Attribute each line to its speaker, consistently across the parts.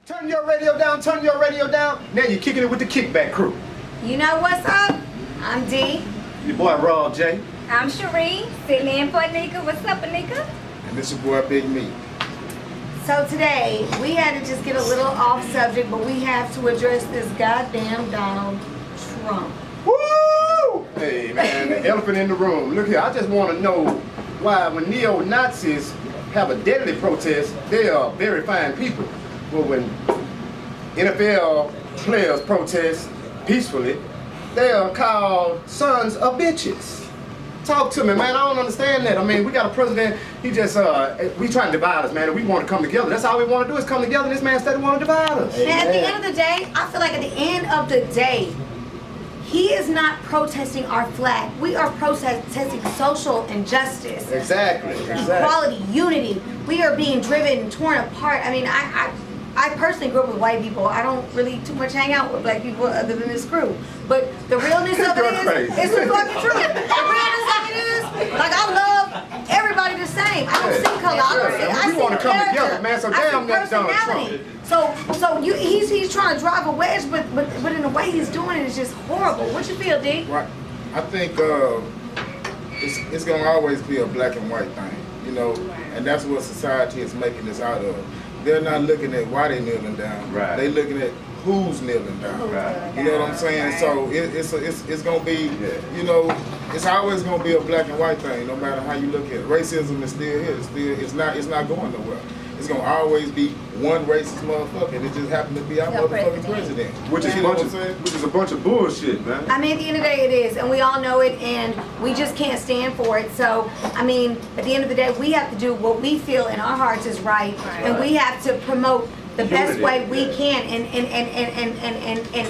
Speaker 1: Turn your radio down, turn your radio down. Now you're kicking it with the kickback crew.
Speaker 2: You know what's up? I'm D.
Speaker 1: Your boy Raw J.
Speaker 3: I'm Cherie, sitting in for Anika. What's up, Anika?
Speaker 4: And this your boy Big Me.
Speaker 2: So today, we had to just get a little off subject, but we have to address this goddamn Donald Trump.
Speaker 1: Woo! Hey man, the elephant in the room. Look here, I just want to know why when neo-Nazis have a deadly protest, they are very fine people. Well, when NFL players protest peacefully, they are called sons of bitches. Talk to me, man. I don't understand that. I mean, we got a president, he just, we trying to divide us, man, and we want to come together. That's all we want to do is come together, and this man steady want to divide us.
Speaker 2: And at the end of the day, I feel like at the end of the day, he is not protesting our flag. We are protesting social injustice.
Speaker 1: Exactly.
Speaker 2: Equality, unity. We are being driven and torn apart. I mean, I personally grew up with white people. I don't really too much hang out with black people other than this crew. But the realness of it is, it's the fucking truth. The realness of it is, like, I love everybody the same. I don't see color. I
Speaker 1: We
Speaker 2: see
Speaker 1: want to come
Speaker 2: character.
Speaker 1: together, man. So
Speaker 2: I see
Speaker 1: damn that Donald
Speaker 2: personality.
Speaker 1: Trump.
Speaker 2: He's trying to drive a wedge, but in the way he's doing it is just horrible. What you feel, D?
Speaker 4: Right. I think it's gonna always be a black and white thing, you know, and that's what society is making this out of. They're not looking at why they're kneeling down.
Speaker 1: Right.
Speaker 4: They looking at who's kneeling down.
Speaker 1: Right.
Speaker 4: You know what I'm saying? So it's gonna be, you know, it's always gonna be a black and white thing, no matter how you look at it. Racism is still here. It's not going nowhere. It's gonna always be one racist motherfucker. And it just happened to be our motherfucking president.
Speaker 1: Which is a bunch of bullshit, man.
Speaker 2: I mean, at the end of the day, it is, and we all know it, and we just can't stand for it. So, I mean, at the end of the day, we have to do what we feel in our hearts is right, and we have to promote the best way we can. And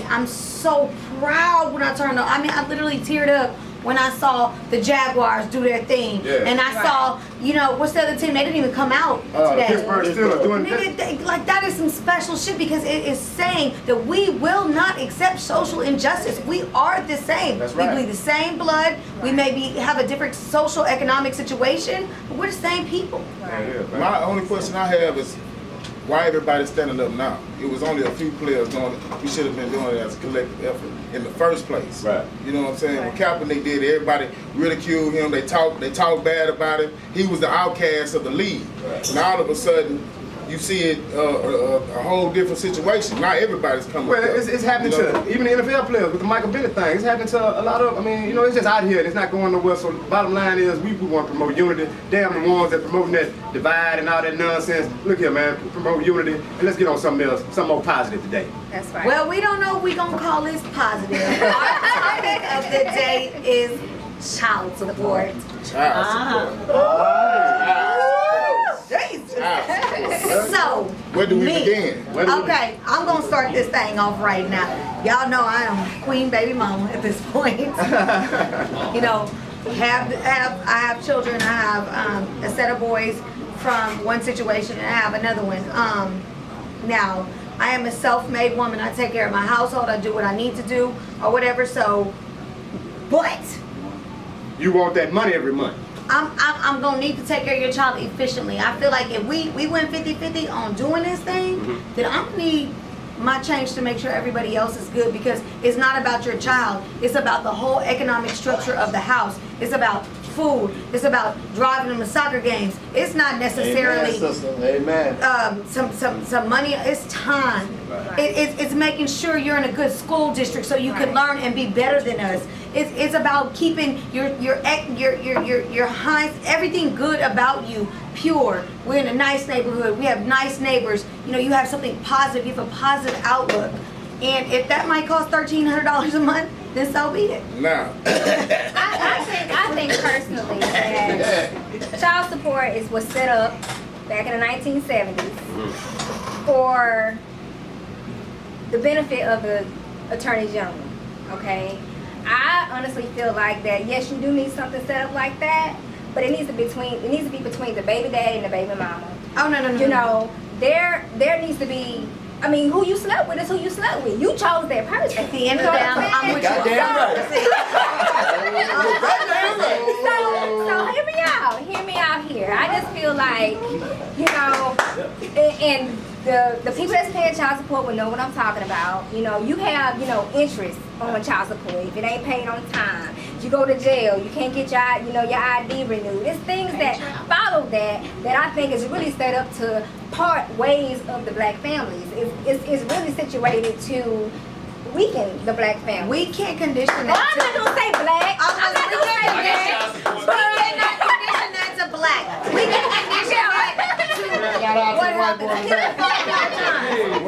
Speaker 2: I'm so proud when I turned on. I mean, I literally teared up when I saw the Jaguars do their thing, and I saw, you know, what's the other team? They didn't even come out today.
Speaker 1: Pittsburgh Steelers doing
Speaker 2: Nigga, like, that is some special shit because it is saying that we will not accept social injustice. We are the same.
Speaker 1: That's
Speaker 2: We
Speaker 1: right.
Speaker 2: bleed the same blood. We maybe have a different social economic situation, but we're the same people.
Speaker 4: My only question I have is, why everybody standing up now? It was only a few players doing it. We should have been doing it as a collective effort in the first place.
Speaker 1: Right.
Speaker 4: You know what I'm saying? When Kaepernick did it, everybody ridiculed him. They talked bad about him. He was the outcast of the league.
Speaker 1: Right.
Speaker 4: And all of a sudden, you see it a whole different situation. Not everybody's coming.
Speaker 1: Well,
Speaker 4: up,
Speaker 1: it's happening
Speaker 4: you know?
Speaker 1: to even the NFL players with the Michael Bennett thing. It's happening to a lot of, I mean, you know, it's just out here. It's not going nowhere. So the bottom line is we want to promote unity. Damn the ones that promoting that divide and all that nonsense. Look here, man, promote unity. And let's get on something else, something more positive today.
Speaker 3: That's right.
Speaker 2: Well, we don't know if we're going to call this positive. Our topic of the day is child support.
Speaker 4: Child support.
Speaker 2: Jesus.
Speaker 4: Child support.
Speaker 2: So,
Speaker 4: Where do we
Speaker 2: me.
Speaker 4: begin?
Speaker 2: Okay, I'm gonna start this thing off right now. Y'all know I am queen baby mama at this point. You know, I have children. I have a set of boys from one situation, and I have another one. Now I am a self-made woman. I take care of my household. I do what I need to do or whatever. So, but
Speaker 1: You want that money every month.
Speaker 2: I'm gonna need to take care of your child efficiently. I feel like if we went 50-50 on doing this thing, then I'm gonna need my change to make sure everybody else is good, because it's not about your child. It's about the whole economic structure of the house. It's about food. It's about driving them to soccer games. It's not necessarily some money. It's time. It's making sure you're in a good school district so you can learn and be better than us. It's about keeping your high, everything good about you pure. We're in a nice neighborhood. We have nice neighbors. You know, you have something positive. You have a positive outlook. And if that might cost $1,300 a month, then so be it.
Speaker 4: Now,
Speaker 3: I think personally that child support was set up back in the 1970s for the benefit of the Attorney General. Okay, I honestly feel like that. Yes, you do need something set up like that, but it needs to be between the baby daddy and the baby mama.
Speaker 2: Oh no.
Speaker 3: You know, there needs to be. I mean, who you slept with is who you slept with. You chose that person.
Speaker 2: At the end of the day, I'm with you.
Speaker 1: Goddamn right.
Speaker 3: So hear me out here. I just feel like, you know, and the people that's paying child support will know what I'm talking about. You know, you have, you know, interest on child support. If it ain't paid on time, you go to jail, you can't get your, you know, your ID renewed. It's things that follow that I think is really set up to part ways of the black families. It's really situated to weaken the black family.
Speaker 2: We can't condition
Speaker 3: Well,
Speaker 2: that.
Speaker 3: I'm not gonna say black. I'm not gonna say
Speaker 2: We
Speaker 3: black.
Speaker 2: cannot condition that to black. We can condition that to what happens.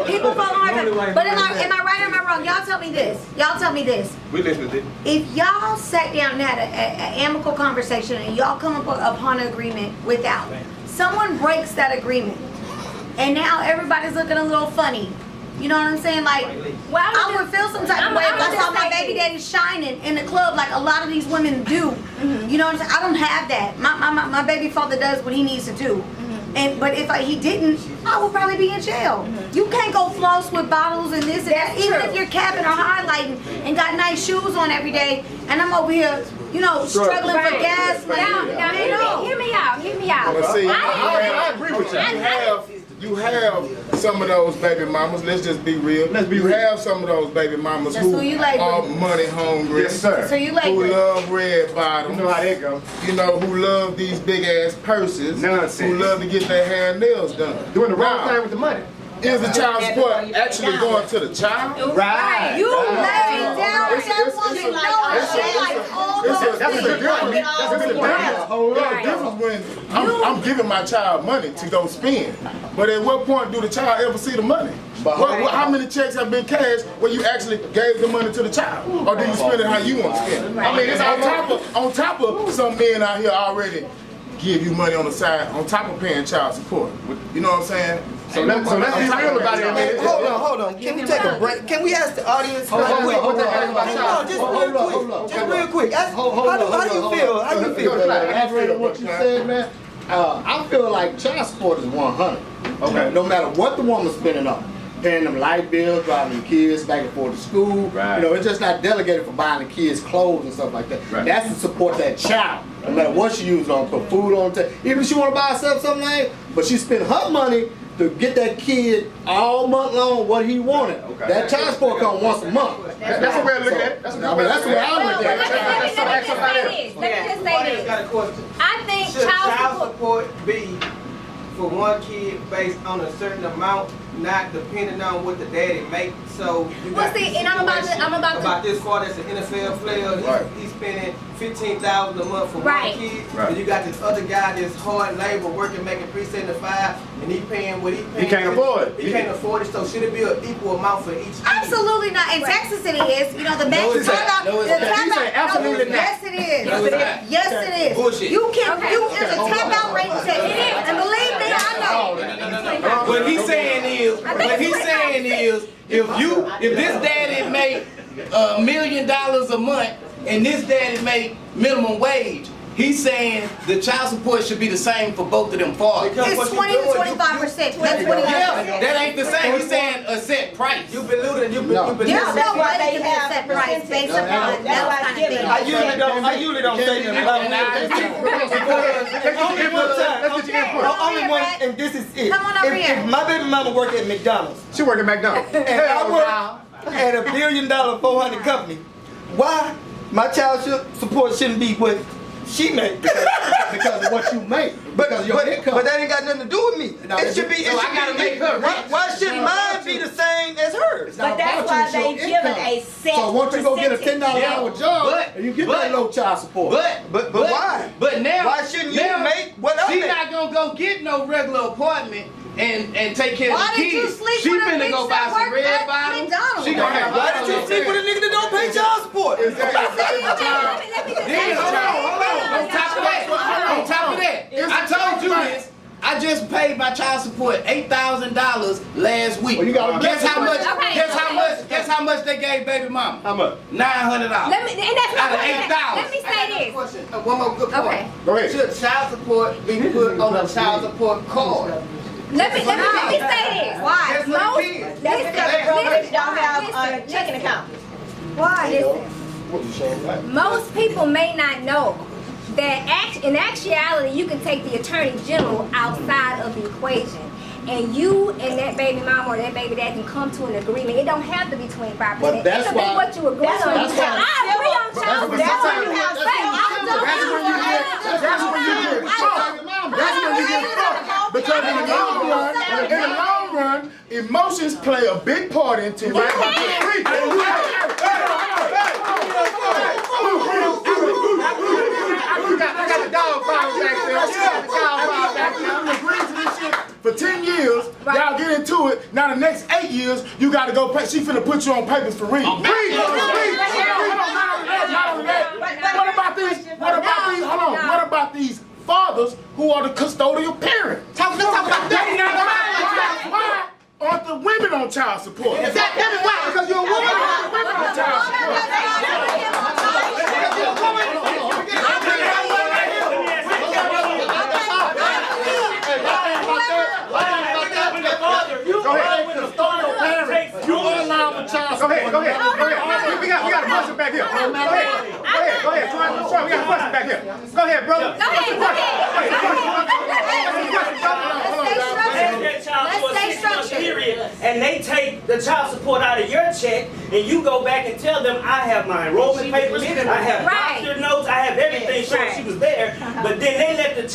Speaker 2: People fall hard time. But am I right or am I wrong? Y'all tell me this. Y'all tell me this.
Speaker 1: We listening to it.
Speaker 2: If y'all sat down and had an amicable conversation and y'all come upon an agreement without, someone breaks that agreement, and now everybody's looking a little funny. You know what I'm saying? Like,
Speaker 3: Well,
Speaker 2: I would feel some type of way if I saw my baby
Speaker 3: daddy.
Speaker 2: daddy shining in the club like a lot of these women do. You know what I'm saying? I don't have that. My baby father does what he needs to do. But if he didn't, I would probably be in jail. You can't go floss with bottles and this and that.
Speaker 3: That's
Speaker 2: Even
Speaker 3: true.
Speaker 2: if you're capping or highlighting and got nice shoes on every day, and I'm over here, you know, struggling for
Speaker 3: Right.
Speaker 2: gas money.
Speaker 3: Now, hear me out.
Speaker 4: But see,
Speaker 1: I agree with you.
Speaker 4: you have some of those baby mamas. Let's just be real.
Speaker 1: Let's be
Speaker 4: you
Speaker 1: real.
Speaker 4: have some of those baby mamas
Speaker 2: That's who you like
Speaker 4: are
Speaker 2: with.
Speaker 4: money hungry.
Speaker 1: Yes, sir.
Speaker 2: So you like
Speaker 4: Who
Speaker 2: it.
Speaker 4: love red
Speaker 1: You
Speaker 4: bottoms.
Speaker 1: know how that go.
Speaker 4: You know, who love these big ass purses.
Speaker 1: Nonsense.
Speaker 4: Who love to get their hair and nails done.
Speaker 1: Doing the wrong
Speaker 4: Now,
Speaker 1: thing with the money.
Speaker 4: is the child support actually going to the child?
Speaker 1: Right.
Speaker 2: You lay down
Speaker 4: It's-
Speaker 2: that
Speaker 4: it's-
Speaker 2: woman
Speaker 4: it's a-
Speaker 2: knowing
Speaker 4: it's a-
Speaker 2: she likes all
Speaker 4: it's a-
Speaker 2: those
Speaker 4: that's a
Speaker 2: things.
Speaker 4: difference.
Speaker 1: That's a difference.
Speaker 4: There's a difference when I'm giving my child money to go spend, but at what point do the child ever see the money? How many checks have been cashed where you actually gave the money to the child, or do you spend it how you want to spend it? I mean, it's on top of some men out here already give you money on the side, on top of paying child support. You know what I'm saying?
Speaker 1: So let's be real about it.
Speaker 5: Hey, hold on. Can we take a break? Can we ask the audience?
Speaker 1: Hold on,
Speaker 5: quick?
Speaker 1: hold on, hold on.
Speaker 5: No, just real quick. Just real quick. How do you feel? How do you feel?
Speaker 6: Elaborate what you said, man. I feel like child support is 100.
Speaker 1: Okay.
Speaker 6: No matter what the woman's spending on. Paying them light bills, driving the kids back and forth to school.
Speaker 1: Right.
Speaker 6: You know, it's just not delegated for buying the kids clothes and stuff like that.
Speaker 1: Right.
Speaker 6: That's to support that child. No matter what she uses on, put food on the table. Even if she want to buy herself something, like, but she spent her money to get that kid all month long what he wanted.
Speaker 1: Okay.
Speaker 6: That child support comes once a month.
Speaker 1: That's a way to look at it. That's a good way to
Speaker 6: That's the
Speaker 1: look
Speaker 6: way
Speaker 1: at
Speaker 6: I
Speaker 1: it.
Speaker 6: look
Speaker 3: Let
Speaker 6: at
Speaker 3: me
Speaker 6: it.
Speaker 3: just say this. Let me just say
Speaker 7: I got a
Speaker 3: this.
Speaker 7: question.
Speaker 3: I think
Speaker 7: Should child
Speaker 3: child support.
Speaker 7: support be for one kid based on a certain amount, not depending on what the daddy make? So you
Speaker 3: Well,
Speaker 7: got
Speaker 3: see,
Speaker 7: this
Speaker 3: and I'm about to-
Speaker 7: situation
Speaker 3: I'm about to-
Speaker 7: this far that's an NFL player.
Speaker 4: Right.
Speaker 7: He's spending $15,000 a month for
Speaker 3: Right.
Speaker 7: one kid,
Speaker 1: Right.
Speaker 7: and you got this other guy that's hard labor working, making $375, and he paying what he paying.
Speaker 1: can't afford it.
Speaker 7: He can't afford it. So should it be an equal amount for each kid?
Speaker 2: Absolutely not. In Texas it is. You know, the bank
Speaker 1: it's not.
Speaker 2: the
Speaker 1: He said
Speaker 2: tap out.
Speaker 1: absolutely not.
Speaker 2: Yes, it is.
Speaker 7: No, it's not.
Speaker 2: Yes, it is.
Speaker 7: Bullshit.
Speaker 2: You can,
Speaker 3: Okay.
Speaker 2: there's a tap out rate in Texas. And believe me, I know.
Speaker 8: What he's saying is, if this daddy make $1 million a month and this daddy make minimum wage, he's saying the child support should be the same for both of them fathers.
Speaker 7: Because what
Speaker 2: It's
Speaker 7: you
Speaker 2: 20 to
Speaker 7: doing,
Speaker 2: 25%. That's what he
Speaker 8: Yeah,
Speaker 2: is.
Speaker 8: that ain't the same. He's saying a set price.
Speaker 7: You belittling. You
Speaker 6: No.
Speaker 7: belittling.
Speaker 2: Yeah,
Speaker 9: That's
Speaker 2: no,
Speaker 9: why
Speaker 2: but
Speaker 9: they
Speaker 2: it can be a
Speaker 9: have
Speaker 2: set price based upon
Speaker 9: That's
Speaker 2: that
Speaker 9: why
Speaker 2: kind of
Speaker 9: giving-
Speaker 2: thing.
Speaker 5: I usually don't say nothing about
Speaker 8: And I-
Speaker 5: it.
Speaker 1: Only one time. Let's get your input.
Speaker 5: Only one, and this is it.
Speaker 2: Come on over here.
Speaker 5: If my baby mama work at McDonald's
Speaker 1: She working at McDonald's.
Speaker 5: and I work at $1 billion 400 company, why my child support shouldn't be what she make?
Speaker 6: Because of what you make. Because of your income.
Speaker 5: But that ain't got nothing to do with me.
Speaker 6: No,
Speaker 5: It should be.
Speaker 8: so I gotta make her rich.
Speaker 5: Why should mine be the same as hers?
Speaker 9: But that's why they give it a set
Speaker 6: So once you go get a $10 an
Speaker 8: Yeah.
Speaker 6: hour job,
Speaker 8: But-
Speaker 6: and you get
Speaker 8: but-
Speaker 6: that low child support.
Speaker 5: But why?
Speaker 8: But now,
Speaker 5: Why shouldn't you
Speaker 8: now,
Speaker 5: make what I
Speaker 8: She
Speaker 5: make?
Speaker 8: not gonna go get no regular apartment and take care
Speaker 2: Why
Speaker 8: of the
Speaker 2: did you
Speaker 8: kids.
Speaker 2: sleep
Speaker 8: She
Speaker 2: with a
Speaker 8: finna
Speaker 2: bitch
Speaker 8: go buy
Speaker 2: that
Speaker 8: some
Speaker 2: worked
Speaker 8: red
Speaker 2: at
Speaker 8: bottoms.
Speaker 2: McDonald's?
Speaker 8: She gonna have
Speaker 5: Why did you sleep with a nigga that don't pay child support?
Speaker 8: Then hold on. On top of that, I told you this. I just paid my child support $8,000 last week.
Speaker 6: Well, you gotta
Speaker 8: guess how much?
Speaker 3: Okay,
Speaker 8: Guess how much they gave baby mama?
Speaker 1: How much?
Speaker 8: $900.
Speaker 3: Let me, and that's
Speaker 8: Out of
Speaker 3: my question.
Speaker 8: 8,000.
Speaker 3: Let me say this.
Speaker 7: Question. One more good point.
Speaker 3: Okay.
Speaker 1: Go ahead.
Speaker 7: Should child support be put on a child support card?
Speaker 3: Let me say this.
Speaker 2: Why?
Speaker 7: Just for the kids.
Speaker 9: That's because the broke
Speaker 3: listen,
Speaker 9: don't have a
Speaker 3: listen,
Speaker 9: checking account.
Speaker 2: Why?
Speaker 3: Listen. Most people may not know that in actuality, you can take the attorney general outside of the equation. and you and that baby mama or that baby dad can come to an agreement. It don't have to be 25%.
Speaker 6: But that's
Speaker 3: it could
Speaker 6: why-
Speaker 3: be what you agree on.
Speaker 6: that's why-
Speaker 3: I agree on child support.
Speaker 4: That's when you have because in the long run, emotions play a big part into it. I got the dog pound back there. The dog pound back there. We agreed to this shit for 10 years. Y'all get into it. Now the next 8 years, you got to go pay. She finna put you on papers for reading. Read. Not only that. What about these? Hold on. What about these fathers who are the custodial parents? Let's talk about that. Why aren't the women on child support? That is why, because you're a woman. Women on child support. Go ahead. We got a person back here. Go ahead. Troy, we got a person back here. Go ahead, brother.
Speaker 2: Let's stay structured.
Speaker 10: And they take the child support out of your check, and you go back and tell them, I have my enrollment papers, I have doctor notes, I have everything showing she was there. But then they let the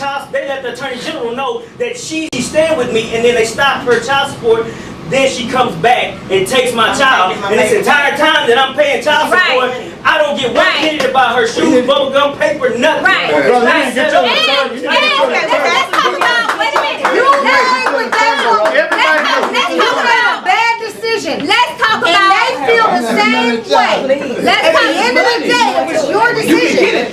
Speaker 10: attorney general know that she's staying with me, and then they stop her child support. Then she comes back and takes my child, and this entire time that I'm paying child support, I don't get one penny to buy her shoes, bubble gum, paper, nothing.
Speaker 3: Let's talk about, wait a minute.
Speaker 2: Let's talk about a bad decision.
Speaker 3: Let's talk about.
Speaker 2: And they feel the same way.
Speaker 3: Let's
Speaker 2: At the end of the day, it was your decision.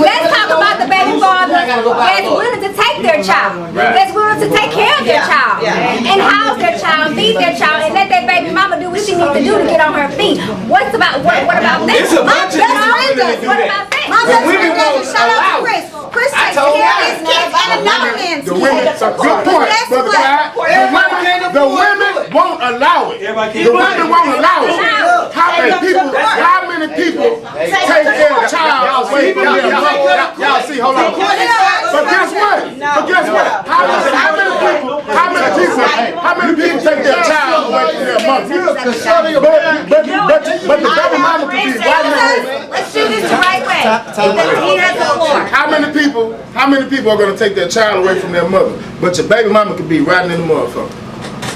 Speaker 3: Let's talk about the baby father that's willing to take their child, that's willing to take care of their child, and house their child, feed their child, and let that baby mama do what she needs to do to get on her feet. What about that?
Speaker 4: It's a bunch of
Speaker 3: What
Speaker 4: women that do that.
Speaker 3: about that?
Speaker 2: My best friend does. Shout out to Chris. Chris takes care of his kids and another man's
Speaker 4: The women,
Speaker 2: kids.
Speaker 4: good point, Brother Clyde. The women won't allow it. The women won't allow it. How many people take their child away from their mother? Y'all see, hold on. But guess what? How many people take their child away from their mother? But the baby mama could be right in the head.
Speaker 2: Let's do this the right way. He has the floor.
Speaker 4: How many people are gonna take their child away from their mother? But your baby mama could be riding in the motherfucker.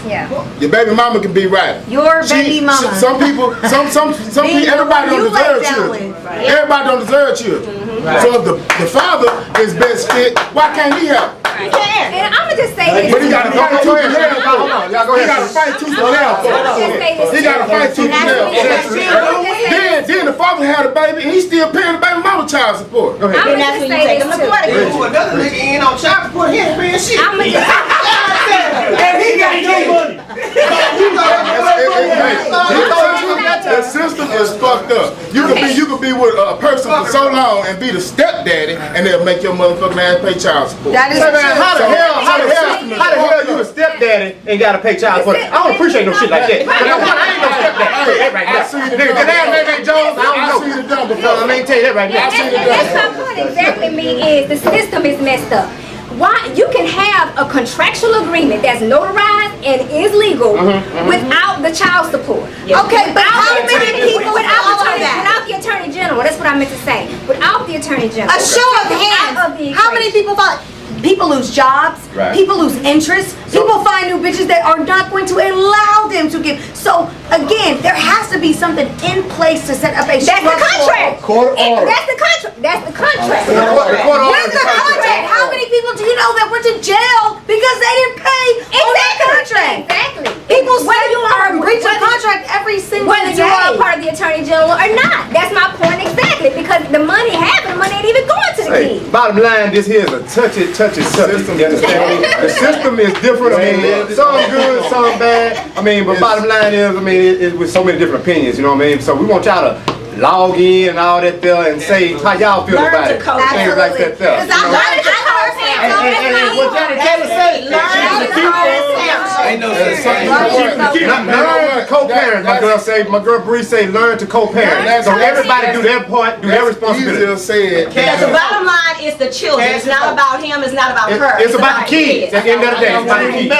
Speaker 3: Yeah.
Speaker 4: Your baby mama could be riding.
Speaker 2: Your baby mama.
Speaker 4: Some people, everybody don't deserve children. Everybody don't deserve children. So if the father is best fit, why can't he help?
Speaker 3: And I'm gonna just say this.
Speaker 4: But he gotta fight tooth and nail. He gotta fight tooth and nail. He gotta fight tooth and nail. Then the father had a baby and he's still paying the baby mama child support. Go ahead.
Speaker 3: I'm gonna just say this too.
Speaker 7: Another nigga ain't on child support, he ain't paying shit.
Speaker 3: I'm gonna just
Speaker 10: And he got your money.
Speaker 4: The system is fucked up. You could be with a person for so long and be the stepdaddy, and they'll make your motherfucking ass pay child support.
Speaker 2: That is
Speaker 11: How the hell you a stepdaddy and gotta pay child support? I don't appreciate no shit like that. But I ain't no stepdaddy.
Speaker 4: I see the
Speaker 11: Nigga, Nene Jones, I don't
Speaker 4: see
Speaker 11: know.
Speaker 4: the dumb
Speaker 11: No,
Speaker 4: before.
Speaker 11: I ain't tell you that right now.
Speaker 3: And that's my point exactly, me, is the system is messed up. Why you can have a contractual agreement that's notarized and is legal without the child support.
Speaker 2: Okay, but how many people
Speaker 3: without
Speaker 2: follow
Speaker 3: the attorney general? That's what I meant to say. Without the attorney general.
Speaker 2: A show of hands. How many people follow? People lose jobs.
Speaker 11: Right.
Speaker 2: People lose interest. People find new bitches that are not going to allow them to give. So again, there has to be something in place to set up a.
Speaker 3: That's the contract.
Speaker 6: Court order.
Speaker 3: That's the contract. That's the contract.
Speaker 2: Where's the contract? How many people do you know that went to jail because they didn't pay on that contract?
Speaker 3: Exactly.
Speaker 2: People say you are in breach of contract every single
Speaker 3: Whether
Speaker 2: day.
Speaker 3: you are a part of the attorney general or not. That's my point exactly. Because the money happened, the money ain't even going to the
Speaker 11: Hey,
Speaker 3: kids.
Speaker 11: bottom line, this here is a touchy subject. You understand me? The system is different. I mean, some good, some bad. I mean, but bottom line is, I mean, it's with so many different opinions. You know what I mean? So we want y'all to log in and all that there and say how y'all feel about it. Things like that there.
Speaker 2: Because
Speaker 11: And what Johnny Taylor said,
Speaker 8: Ain't no sense.
Speaker 11: Learn to cope co-parent. My girl Bree say learn to co-parent. So everybody do their part, do their responsibility.
Speaker 4: Easier said.
Speaker 9: Because the bottom line is the children. It's not about him. It's not about her.
Speaker 11: It's about the kids. At the end of the day, it's about the kids.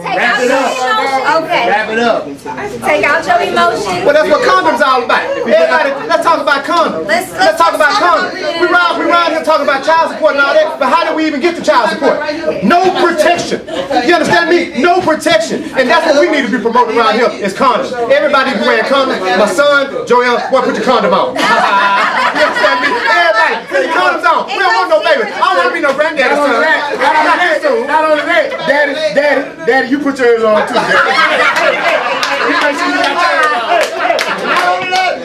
Speaker 3: Wrap it up. Okay.
Speaker 6: Wrap it up.
Speaker 3: Take out your emotions.
Speaker 11: Well, that's what condoms all about. Everybody, let's talk about condoms. Let's talk about condoms. We ride here talking about child support and all that, but how did we even get to child support? No protection. You understand me? No protection. And that's what we need to be promoting around here is condoms. Everybody be wearing condoms. My son, Joel, boy, put your condom on. You understand me? Everybody, put your condoms on. We don't want no babies. I don't want to be no granddaddy son.
Speaker 4: Not only that, Daddy, you put yours on too, Daddy.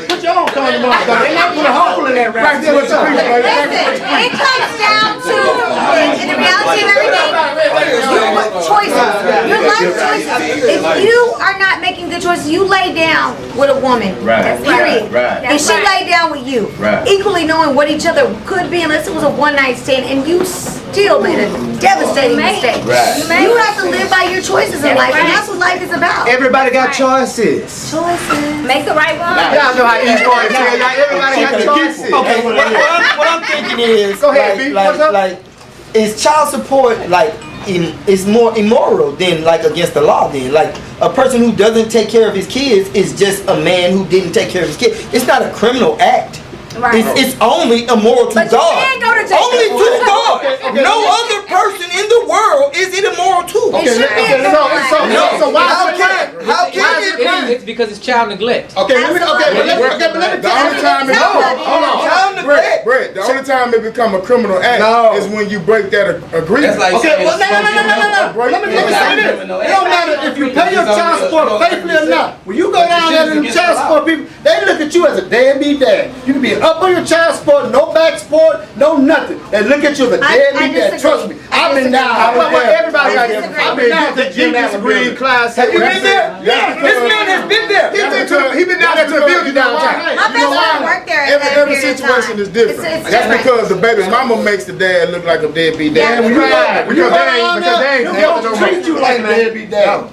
Speaker 6: Put your own condom on. They not put a hole in that right there.
Speaker 2: Listen, it comes down to, in the reality of everything, your choices, your life choices. If you are not making good choices, you lay down with a woman, period. And she laid down with you, equally knowing what each other could be, unless it was a one-night stand, and you still made a devastating mistake. You have to live by your choices in life, and that's what life is about.
Speaker 11: Everybody got choices.
Speaker 3: Make the right one.
Speaker 11: Y'all know how East going to tell y'all. Everybody got choices.
Speaker 5: Okay, what I'm thinking is,
Speaker 11: Go ahead, B. What's up?
Speaker 5: like, is child support like is more immoral than like against the law? Then, like, a person who doesn't take care of his kids is just a man who didn't take care of his kids. It's not a criminal act.
Speaker 3: Right.
Speaker 5: It's only immoral to
Speaker 3: But you
Speaker 5: God.
Speaker 3: can't go to jail.
Speaker 5: Only to God. No other person in the world is it immoral to.
Speaker 11: So why
Speaker 5: How can it be?
Speaker 12: It's because it's child neglect.
Speaker 11: Okay, let me
Speaker 4: The only time it
Speaker 5: Child neglect.
Speaker 4: Brett, the only time it become a criminal act is when you break that agreement.
Speaker 12: That's like
Speaker 11: Okay, well, no. Let me say this. It don't matter if you pay your child support faithfully or not. When you go down there to the child support people, they look at you as a deadbeat dad. You can be up on your child support, no back support, no nothing. They look at you as a deadbeat dad. Trust me, I've been down. Everybody got I've been down to gymnast green class.
Speaker 5: Have you been there?
Speaker 4: Yeah.
Speaker 5: This man has been there.
Speaker 11: He been down there to the building downtown.
Speaker 2: My best friend worked there at that
Speaker 4: Every
Speaker 2: period of
Speaker 4: situation
Speaker 2: time.
Speaker 4: is different.
Speaker 2: It's
Speaker 4: That's
Speaker 2: different.
Speaker 4: because the baby's mama makes the dad look like a deadbeat dad.
Speaker 11: Because they ain't
Speaker 6: They don't treat you like a deadbeat dad.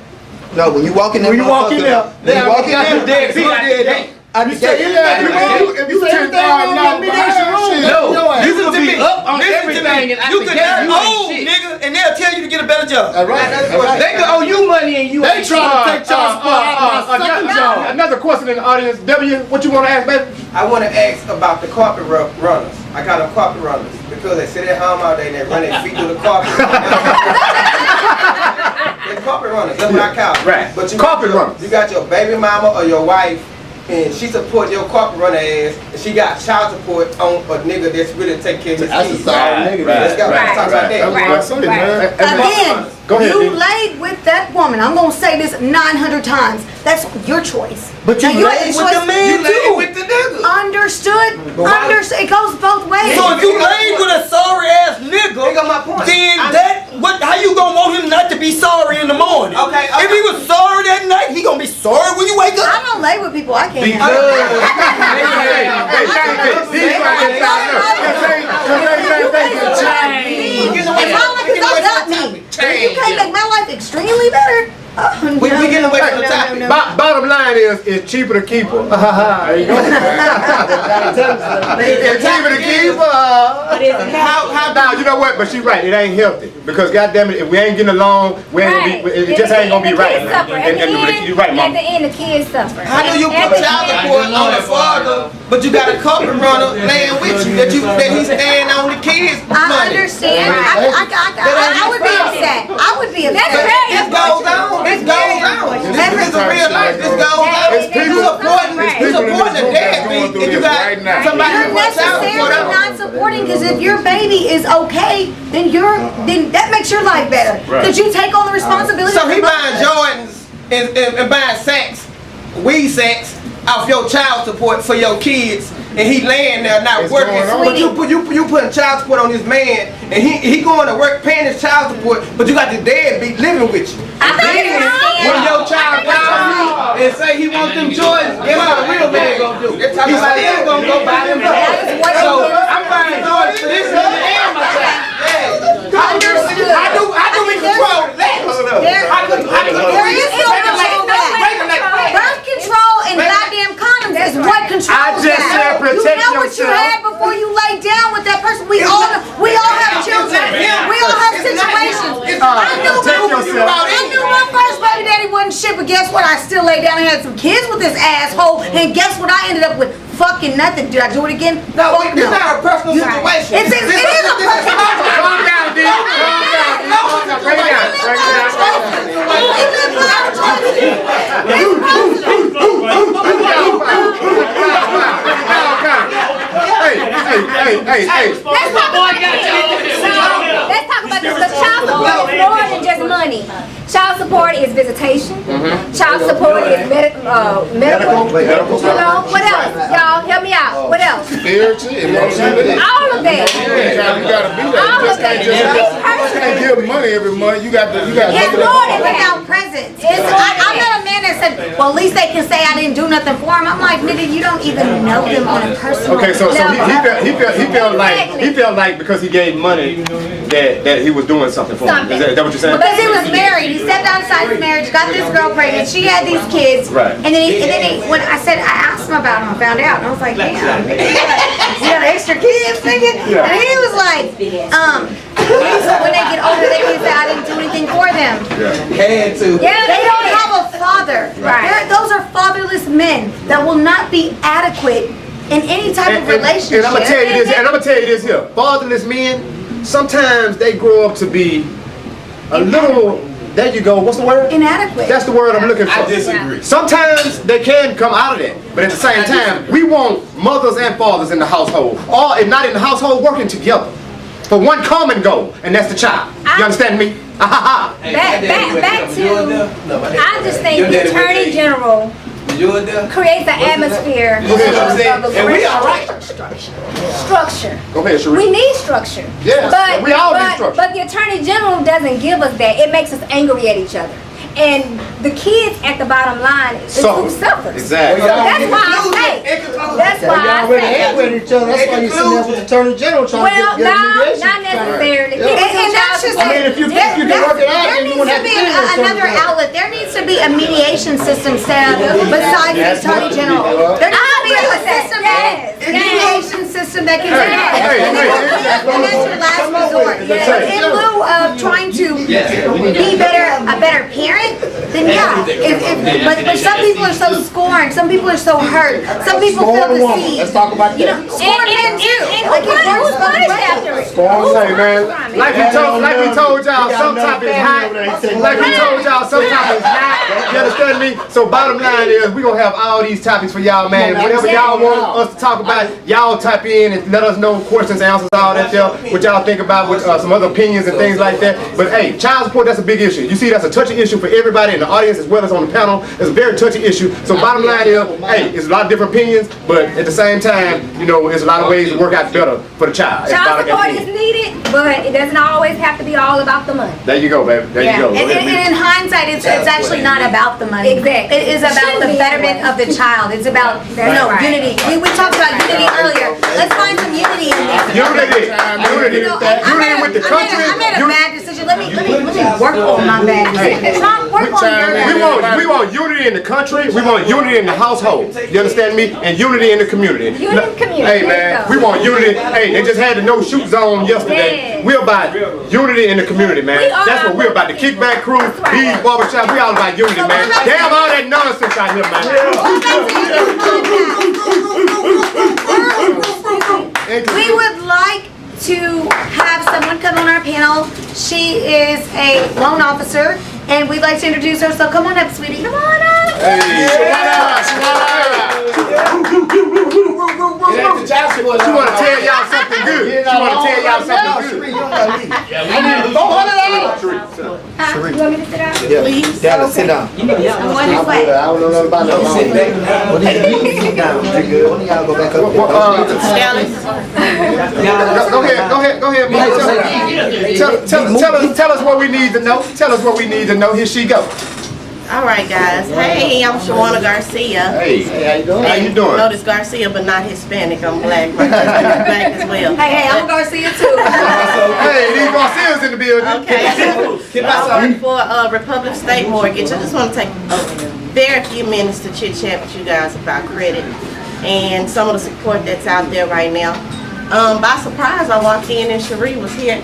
Speaker 5: No, when you walk in there,
Speaker 6: When you walk in there, they walk in there, deadbeat.
Speaker 5: I say,
Speaker 4: If you $10,000 behind shit,
Speaker 5: you
Speaker 12: could be up on everything and I
Speaker 5: you
Speaker 12: think
Speaker 5: could
Speaker 12: that
Speaker 5: get
Speaker 12: you ain't
Speaker 5: old,
Speaker 12: shit.
Speaker 5: nigga, and they'll tell you to get a better job.
Speaker 12: They could owe you money and you
Speaker 11: They
Speaker 12: ain't
Speaker 11: trying to take child support. Another question in the audience. W, what you want to ask, baby?
Speaker 7: I want to ask about the carpet runners. I got them carpet runners because they sit at home all day and they run their feet through the carpet. They're carpet runners. That's what I call them.
Speaker 11: Right.
Speaker 7: But
Speaker 11: Carpet runners.
Speaker 7: You got your baby mama or your wife, and she support your carpet runner ass, and she got child support on a nigga that's really taking care of his kids. Let's go. Let's talk about that.
Speaker 2: Again,
Speaker 11: Go ahead,
Speaker 2: you
Speaker 11: B.
Speaker 2: laid with that woman. I'm gonna say this 900 times. That's your choice.
Speaker 5: But you
Speaker 2: Now,
Speaker 5: laid with the man too.
Speaker 12: with the nigga.
Speaker 2: Understood. It goes both ways.
Speaker 5: So if you laid with a sorry ass nigga,
Speaker 7: got my point.
Speaker 5: then how you gonna want him not to be sorry in the morning?
Speaker 7: Okay.
Speaker 5: If he was sorry that night, he gonna be sorry when you wake up.
Speaker 2: I don't lay with people I can't. You can't make my life extremely better.
Speaker 7: We getting away from the topic.
Speaker 11: Bottom line is cheaper to keep her. There you go. It's cheaper to keep her. Now you know what? But she's right. It ain't healthy because goddamn it, if we ain't getting along, we ain't gonna be. It just ain't gonna be right. You're right,
Speaker 3: At
Speaker 11: mom.
Speaker 3: the end, the kids suffer.
Speaker 7: How do you put child support on the father, but you got a carpet runner laying with you that he's staying on the kids'
Speaker 2: I
Speaker 7: money?
Speaker 2: understand. I would be upset. I would be upset.
Speaker 7: This goes on. This goes on. This is a real life. This goes on. You supporting a deadbeat, and you got somebody
Speaker 2: You're
Speaker 7: who wants child
Speaker 2: necessarily
Speaker 7: support on.
Speaker 2: not supporting because if your baby is okay, then that makes your life better. Because you take on the responsibility.
Speaker 7: So he buying Jordans and buying sacks, weed sacks off your child support for your kids, and he laying there not
Speaker 4: It's
Speaker 7: working.
Speaker 4: going on.
Speaker 7: But you putting child support on this man, and he going to work paying his child support, but you got the deadbeat living with you. When your child call you and say he wants them Jordans, guess what a real man gonna do? He's still gonna go buy them Jordans. So I'm buying Jordans for this nigga and my child. How do we control that?
Speaker 2: There is no control that. guess what? I still laid down and had some kids with this asshole. And guess what? I ended up with fucking nothing. Did I do it again?
Speaker 7: No,
Speaker 2: Fuck
Speaker 7: it's not a personal situation.
Speaker 2: It is a personal
Speaker 11: Calm down, D. Calm down. Break it down. Break it Hey.
Speaker 3: Let's talk about this. The child support is more than just money. Child support is visitation. Child support is medical. You know, what else? Y'all, help me out. What else?
Speaker 4: Spiritually, emotionally.
Speaker 3: All of that.
Speaker 4: You gotta be there.
Speaker 3: All
Speaker 4: You
Speaker 3: of that.
Speaker 4: just can't give money every month. You got to.
Speaker 2: It's more than without presence. I'm not a man that said, well, at least they can say I didn't do nothing for him. I'm like, nigga, you don't even know them on a personal
Speaker 11: Okay, so
Speaker 2: level.
Speaker 11: he felt like because he gave money that he was doing something for him. Is that what you're saying?
Speaker 2: Because he was married, he stepped outside his marriage, got this girl pregnant, she had these kids.
Speaker 11: Right.
Speaker 2: And then when I asked him about him, I found out, and I was like, damn, you got extra kids, nigga?
Speaker 11: Yeah.
Speaker 2: And he was like, when they get older, they can say I didn't do anything for them.
Speaker 7: Had to.
Speaker 3: Yeah,
Speaker 2: They don't have a father.
Speaker 3: Right.
Speaker 2: Those are fatherless men that will not be adequate in any type of relationship.
Speaker 11: And I'm gonna tell you this here. Fatherless men, sometimes they grow up to be a little, there you go, what's the word?
Speaker 2: Inadequate.
Speaker 11: That's the word I'm looking for.
Speaker 7: I disagree.
Speaker 11: Sometimes they can come out of that, but at the same time, we want mothers and fathers in the household, or if not in the household, working together for one common goal, and that's the child. You understand me?
Speaker 3: Back to, I just think the Attorney General creates an atmosphere
Speaker 11: And we all right.
Speaker 3: structure.
Speaker 11: Go ahead, Sheree.
Speaker 3: We need structure.
Speaker 11: Yes, we all need structure.
Speaker 3: But the Attorney General doesn't give us that. It makes us angry at each other. And the kids at the bottom line is who suffers.
Speaker 11: Exactly.
Speaker 3: So that's why I say. That's why I say.
Speaker 5: with each other. That's why you sitting there with the Attorney General trying
Speaker 3: Well,
Speaker 5: to get
Speaker 3: no,
Speaker 5: mediation.
Speaker 3: not necessarily.
Speaker 2: And that's just
Speaker 5: I mean, if you can work it out,
Speaker 2: there
Speaker 5: then you
Speaker 2: needs
Speaker 5: wouldn't
Speaker 2: to
Speaker 5: have
Speaker 2: be
Speaker 5: to do this.
Speaker 2: another outlet. There needs to be a mediation system set up besides the Attorney General. There needs to be a system, a mediation system that can take it. And that's your last resort. In lieu of trying to be a better parent, then yeah. But some people are so scorned. Some people are so hurt. Some people feel deceived.
Speaker 6: Let's talk about that.
Speaker 2: Scorned men too. Like
Speaker 3: Who's punished after it?
Speaker 11: Hey man, like we told y'all, some topics hot. Like we told y'all, some topics hot. You understand me? So bottom line is, we gonna have all these topics for y'all, man. Whatever y'all want us to talk about, y'all type in and let us know questions, answers, all that stuff. What y'all think about with some other opinions and things like that. But hey, child support, that's a big issue. You see, that's a touchy issue for everybody in the audience as well as on the panel. It's a very touchy issue. So bottom line is, hey, it's a lot of different opinions, but at the same time, you know, there's a lot of ways to work out better for the child.
Speaker 3: Child support is needed, but it doesn't always have to be all about the money.
Speaker 11: There you go, baby. There you go.
Speaker 2: And in hindsight, it's actually not about the money.
Speaker 3: Exactly.
Speaker 2: It is about the betterment of the child. It's about unity. We talked about unity earlier. Let's find some unity in there.
Speaker 11: Unity with the country.
Speaker 2: I made a bad decision. Let me work on my bad decision. Work on your bad.
Speaker 11: We want unity in the country. We want unity in the household. You understand me? And unity in the community.
Speaker 3: Unity in the community.
Speaker 11: Hey man, we want unity. Hey, they just had the no shoot zone yesterday.
Speaker 3: Yeah.
Speaker 11: We're about unity in the community, man. That's what we're about. The kickback crew, these barbershop. We all about unity, man. Damn all that nonsense out here, man.
Speaker 2: We would like to have someone come on our panel. She is a loan officer, and we'd like to introduce her. So come on up, sweetie. Come on up.
Speaker 11: Hey, she want to tell y'all something good. She want to tell y'all something good.
Speaker 6: I need $400.
Speaker 3: You want me to sit down?
Speaker 5: Please. Dallas, sit down.
Speaker 2: I'm on his way.
Speaker 6: I don't know nothing about that.
Speaker 5: Sit back. What do you sit down? You good? One of y'all go back up.
Speaker 11: Go ahead, man. Tell us what we need to know. Tell us what we need to know. Here she go.
Speaker 13: All right, guys. Hey, I'm Shawana Garcia.
Speaker 11: Hey, how you doing? How you doing?
Speaker 13: Notice Garcia, but not Hispanic. I'm black. My husband is black as well.
Speaker 2: Hey, I'm Garcia too.
Speaker 11: Hey, these Garcias in the building.
Speaker 13: Okay. I work for Republic State Mortgage. I just want to take a very few minutes to chit chat with you guys about credit and some of the support that's out there right now. By surprise, I walked in and Cherie was here,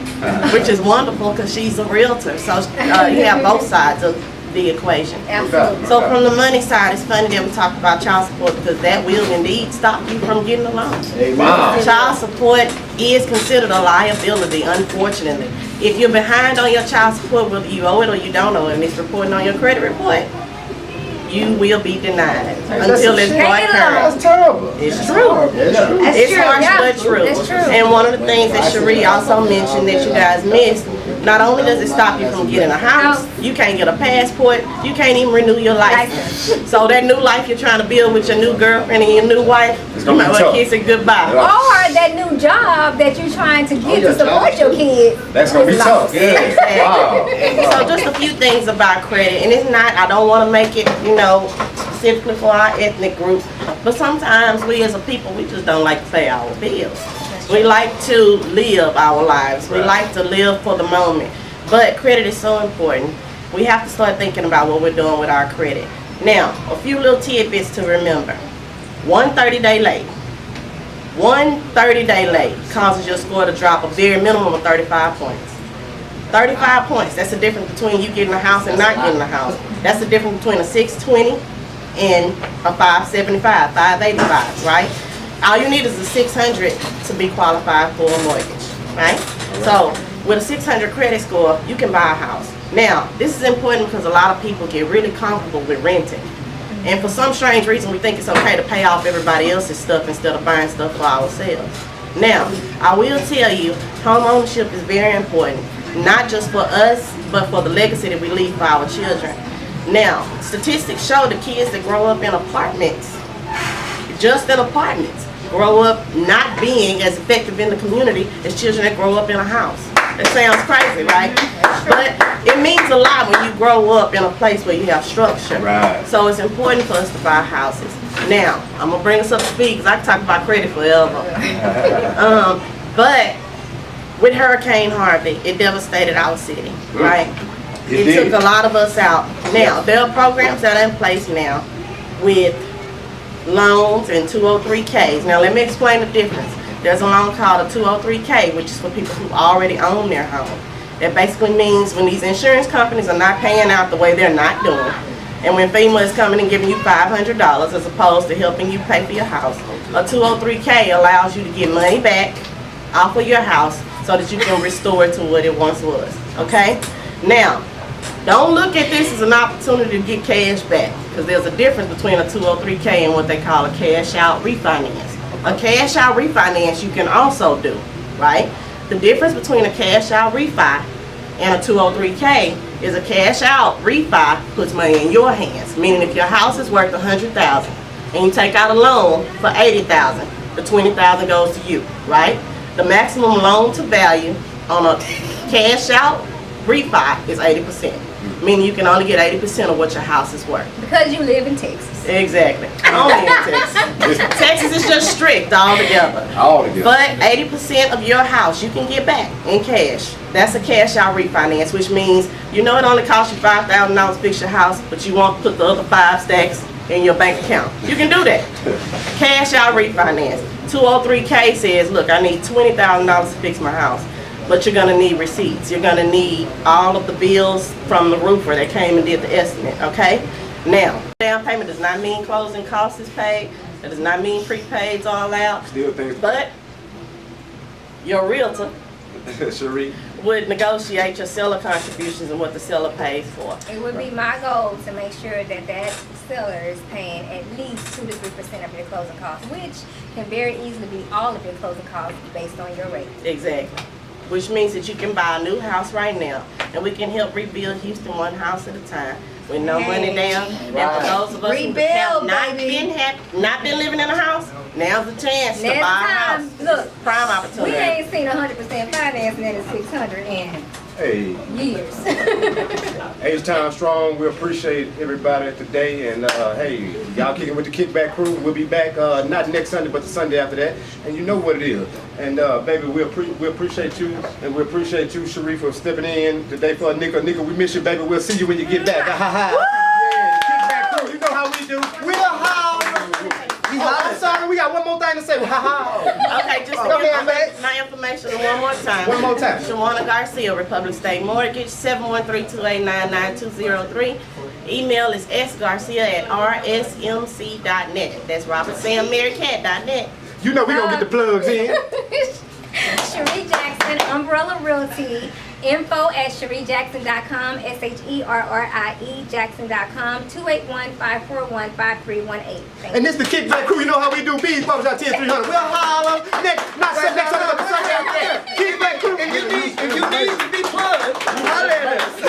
Speaker 13: which is wonderful because she's a realtor. So you have both sides of the equation.
Speaker 3: Absolutely.
Speaker 13: So from the money side, it's funny that we talk about child support because that will indeed stop you from getting a loan.
Speaker 6: Wow.
Speaker 13: Child support is considered a liability, unfortunately. If you're behind on your child support, whether you owe it or you don't owe it, and it's reporting on your credit report, you will be denied until it's brought current.
Speaker 11: That's terrible.
Speaker 13: It's true. It's harsh but true.
Speaker 3: That's true.
Speaker 13: And one of the things that Cherie also mentioned that you guys missed, not only does it stop you from getting a house, you can't get a passport, you can't even renew your license. So that new life you're trying to build with your new girlfriend and your new wife, you might well kiss it goodbye.
Speaker 3: Or that new job that you're trying to get to support your kids.
Speaker 11: That's gonna be tough.
Speaker 13: Exactly.
Speaker 11: Wow.
Speaker 13: So just a few things about credit, and it's not, I don't want to make it, specifically for our ethnic group, but sometimes we as a people, we just don't like to pay our bills. We like to live our lives. We like to live for the moment. But credit is so important. We have to start thinking about what we're doing with our credit. Now, a few little tidbits to remember. 1 30-day late. 1 30-day late causes your score to drop a very minimum of 35 points. 35 points, that's the difference between you getting a house and not getting a house. That's the difference between a 620 and a 575, 585, right? All you need is a 600 to be qualified for a mortgage, right? So with a 600 credit score, you can buy a house. Now, this is important because a lot of people get really comfortable with renting. And for some strange reason, we think it's okay to pay off everybody else's stuff instead of buying stuff for ourselves. Now, I will tell you, home ownership is very important, not just for us, but for the legacy that we leave for our children. Now, statistics show the kids that grow up in apartments, just in apartments, grow up not being as effective in the community as children that grow up in a house. That sounds crazy, right? But it means a lot when you grow up in a place where you have structure.
Speaker 11: Right.
Speaker 13: So it's important for us to buy houses. Now, I'm gonna bring us up to speed because I can talk about credit forever. But with Hurricane Harvey, it devastated our city, right? It took a lot of us out. Now, there are programs that are in place now with loans and 203Ks. Now, let me explain the difference. There's a loan called a 203K, which is for people who already own their home. That basically means when these insurance companies are not paying out the way they're not doing, and when FEMA is coming and giving you $500 as opposed to helping you pay for your house, a 203K allows you to get money back off of your house so that you can restore it to what it once was, okay? Now, don't look at this as an opportunity to get cash back, because there's a difference between a 203K and what they call a cash out refinance. A cash out refinance you can also do, right? The difference between a cash out refi and a 203K is a cash out refi puts money in your hands, meaning if your house is worth $100,000 and you take out a loan for $80,000, the $20,000 goes to you, right? The maximum loan to value on a cash out refi is 80%. Meaning you can only get 80% of what your house is worth.
Speaker 3: Because you live in Texas.
Speaker 13: Exactly. Only in Texas. Texas is just strict altogether. But 80% of your house you can get back in cash. That's a cash out refinance, which means it only costs you $5,000 to fix your house, but you want to put the other 5 stacks in your bank account. You can do that. Cash out refinance. 203K says, look, I need $20,000 to fix my house. But you're gonna need receipts. You're gonna need all of the bills from the roofer that came and did the estimate, okay? Now, down payment does not mean closing costs is paid. That does not mean prepaid's all out.
Speaker 11: Still things.
Speaker 13: But your realtor
Speaker 11: Cherie
Speaker 13: would negotiate your seller contributions and what the seller pays for.
Speaker 3: It would be my goal to make sure that seller is paying at least 2 to 3% of your closing costs, which can very easily be all of your closing costs based on your rate.
Speaker 13: Exactly. Which means that you can buy a new house right now, and we can help rebuild Houston one house at a time with no money down. And for those of us who have not been living in a house, now's the chance to buy a house.
Speaker 3: Look,
Speaker 13: prime opportunity.
Speaker 3: We ain't seen 100% financing at a 600 in years.
Speaker 11: H-Town Strong, we appreciate everybody today, and hey, y'all kicking with the Kickback Crew. We'll be back not next Sunday, but the Sunday after that, and you know what it is. And baby, we appreciate you, and we appreciate you, Cherie, for stepping in today for a Nika. Nika, we miss you, baby. We'll see you when you get back. Ha ha. Yeah, Kickback Crew, you know how we do. We'll holler. I'm sorry, we got one more thing to say. Ha ha.
Speaker 13: Okay, just to give my information one more time.
Speaker 11: One more time.
Speaker 13: Shawana Garcia, Republic State Mortgage, 713-289-9203. Email is sgarcia@rsmc.net. That's robertsammarycat.net.
Speaker 11: You know we gonna get the plugs in.
Speaker 3: Cherie Jackson, Umbrella Realty. Info@CherieJackson.com, SHERRIE Jackson.com, 281-541-5318.
Speaker 11: And this the Kickback Crew. You know how we do. Bees, Bubbles out 10-300. We'll holler next Sunday. Kickback Crew.
Speaker 7: If you need to be plugged, holler at us.